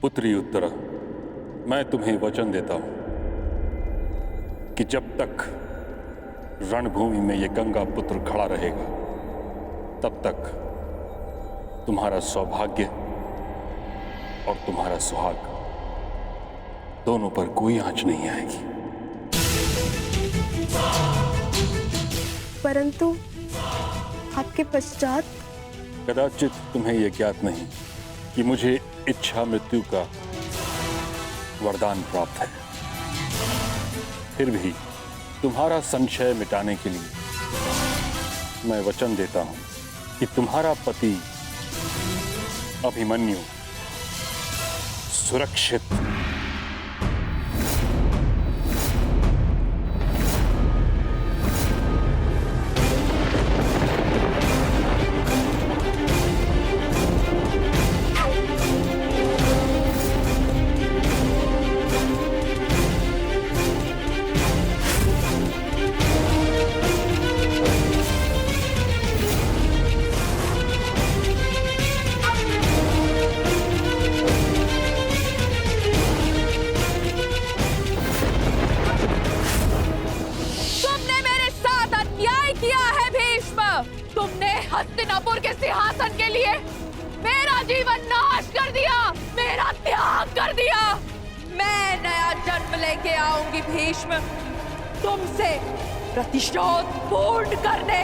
पुत्री उत्तरा, मैं तुम्हें वचन देता हूं कि जब तक रणभूमि में यह गंगा पुत्र खड़ा रहेगा तब तक तुम्हारा सौभाग्य और तुम्हारा सुहाग दोनों पर कोई आंच नहीं आएगी। परंतु आपके पश्चात कदाचित तुम्हें यह ज्ञात नहीं कि मुझे इच्छा मृत्यु का वरदान प्राप्त है। फिर भी तुम्हारा संशय मिटाने के लिए मैं वचन देता हूं कि तुम्हारा पति अभिमन्यु सुरक्षित हस्तिनापुर के सिंहासन के लिए मेरा जीवन नाश कर दिया, मेरा त्याग कर दिया। मैं नया जन्म लेके आऊंगी भीष्म, तुमसे प्रतिशोध पूर्ण करने।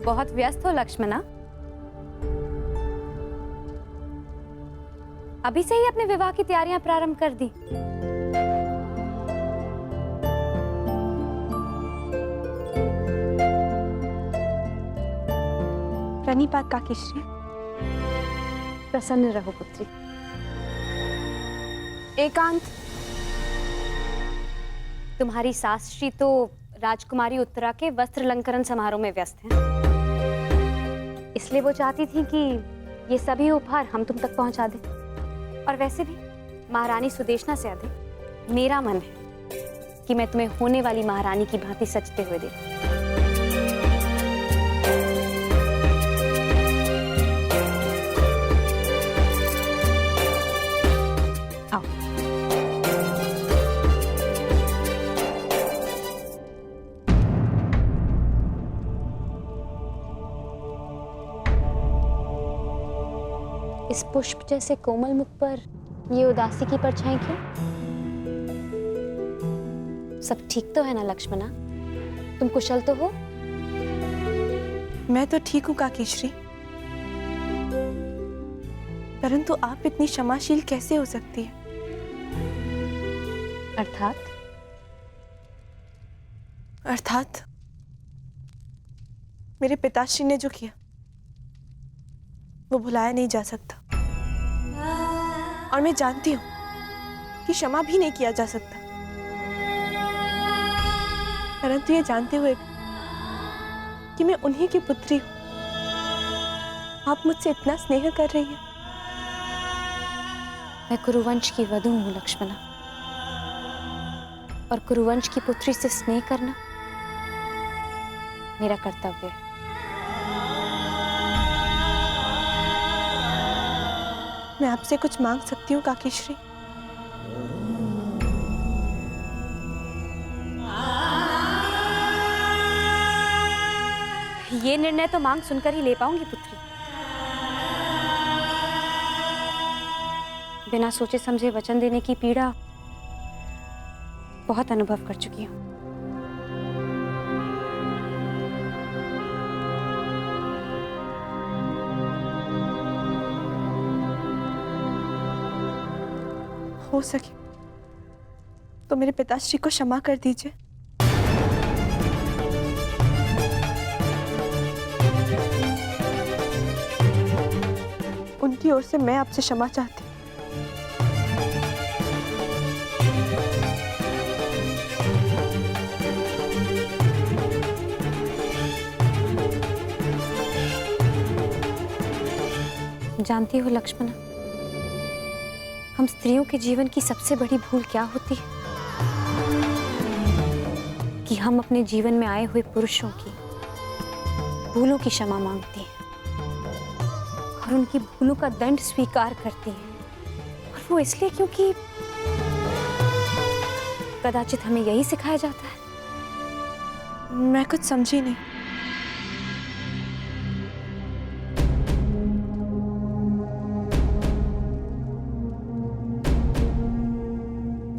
बहुत व्यस्त हो लक्ष्मणा? अभी से ही अपने विवाह की तैयारियां प्रारंभ कर दी। प्रणिपात काकीश्री। प्रसन्न रहो पुत्री। एकांत। तुम्हारी सास श्री तो राजकुमारी उत्तरा के वस्त्र अलंकरण समारोह में व्यस्त हैं। इसलिए वो चाहती थी कि ये सभी उपहार हम तुम तक पहुंचा दें। और वैसे भी महारानी सुदेशना से अधिक मेरा मन है कि मैं तुम्हें होने वाली महारानी की भांति सजते हुए देखूं। आओ। इस पुष्प जैसे कोमल मुख पर ये उदासी की परछाई क्यों? सब ठीक तो है ना लक्ष्मणा? तुम कुशल तो हो? मैं तो ठीक हूँ काकीश्री, परंतु आप इतनी क्षमाशील कैसे हो सकती है? अर्थात मेरे पिताश्री ने जो किया वो भुलाया नहीं जा सकता, और मैं जानती हूं कि क्षमा भी नहीं किया जा सकता। परंतु ये जानते हुए कि मैं उन्हीं की पुत्री हूं, आप मुझसे इतना स्नेह कर रही हैं। मैं कुरुवंश की वधू हूं लक्ष्मणा, और कुरुवंश की पुत्री से स्नेह करना मेरा कर्तव्य है। मैं आपसे कुछ मांग सकती हूँ काकीश्री? ये निर्णय तो मांग सुनकर ही ले पाऊंगी पुत्री। बिना सोचे समझे वचन देने की पीड़ा बहुत अनुभव कर चुकी हूँ। हो सके तो मेरे पिताश्री को क्षमा कर दीजिए। उनकी ओर से मैं आपसे क्षमा चाहती हूँ। जानती हो लक्ष्मणा, हम स्त्रियों के जीवन की सबसे बड़ी भूल क्या होती है? कि हम अपने जीवन में आए हुए पुरुषों की भूलों की क्षमा मांगती हैं और उनकी भूलों का दंड स्वीकार करती हैं। और वो इसलिए क्योंकि कदाचित हमें यही सिखाया जाता है। मैं कुछ समझी नहीं।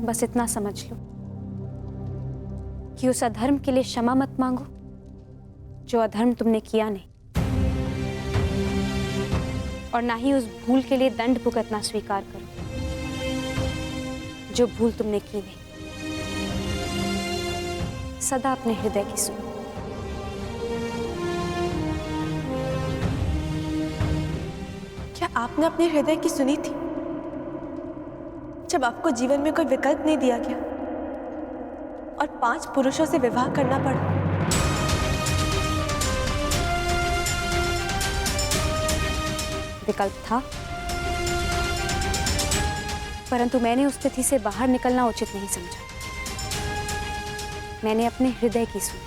बस इतना समझ लो कि उस अधर्म के लिए क्षमा मत मांगो जो अधर्म तुमने किया नहीं, और ना ही उस भूल के लिए दंड भुगतना स्वीकार करो जो भूल तुमने की नहीं। सदा अपने हृदय की सुनो। क्या आपने अपने हृदय की सुनी थी जब आपको जीवन में कोई विकल्प नहीं दिया गया और 5 पुरुषों से विवाह करना पड़ा? विकल्प था, परंतु मैंने उस स्थिति से बाहर निकलना उचित नहीं समझा। मैंने अपने हृदय की सुनी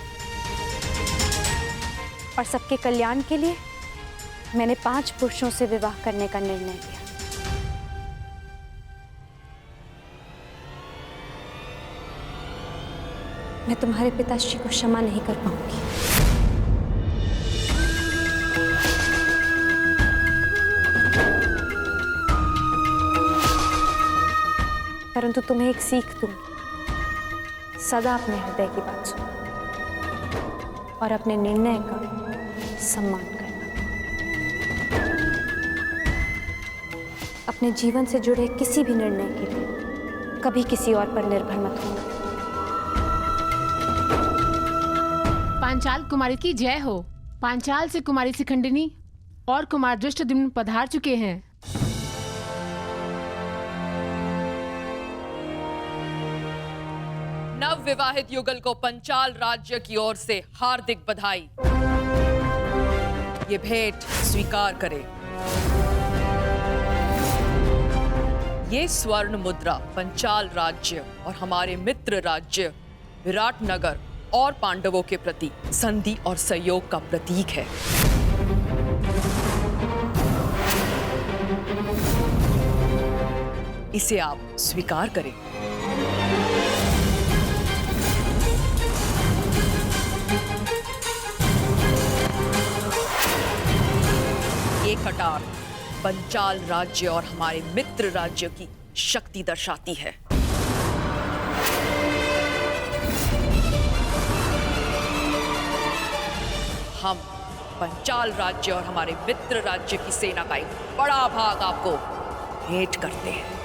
और सबके कल्याण के लिए मैंने 5 पुरुषों से विवाह करने का निर्णय लिया। मैं तुम्हारे पिताश्री को क्षमा नहीं कर पाऊंगी। परंतु तुम्हें एक सीख दूंगी। सदा अपने हृदय की बात सुनो और अपने निर्णय का सम्मान करना। अपने जीवन से जुड़े किसी भी निर्णय के लिए कभी किसी और पर निर्भर मत होना। पांचाल कुमारी की जय हो। पांचाल से कुमारी शिखंडिनी और कुमार दृष्टद्युम्न पधार चुके हैं। नव विवाहित युगल को पंचाल राज्य की ओर से हार्दिक बधाई। ये भेंट स्वीकार करें। ये स्वर्ण मुद्रा पंचाल राज्य और हमारे मित्र राज्य विराटनगर और पांडवों के प्रति संधि और सहयोग का प्रतीक है। इसे आप स्वीकार करें। ये कटार पंचाल राज्य और हमारे मित्र राज्य की शक्ति दर्शाती है। हम पंचाल राज्य और हमारे मित्र राज्य की सेना का एक बड़ा भाग आपको भेंट करते हैं।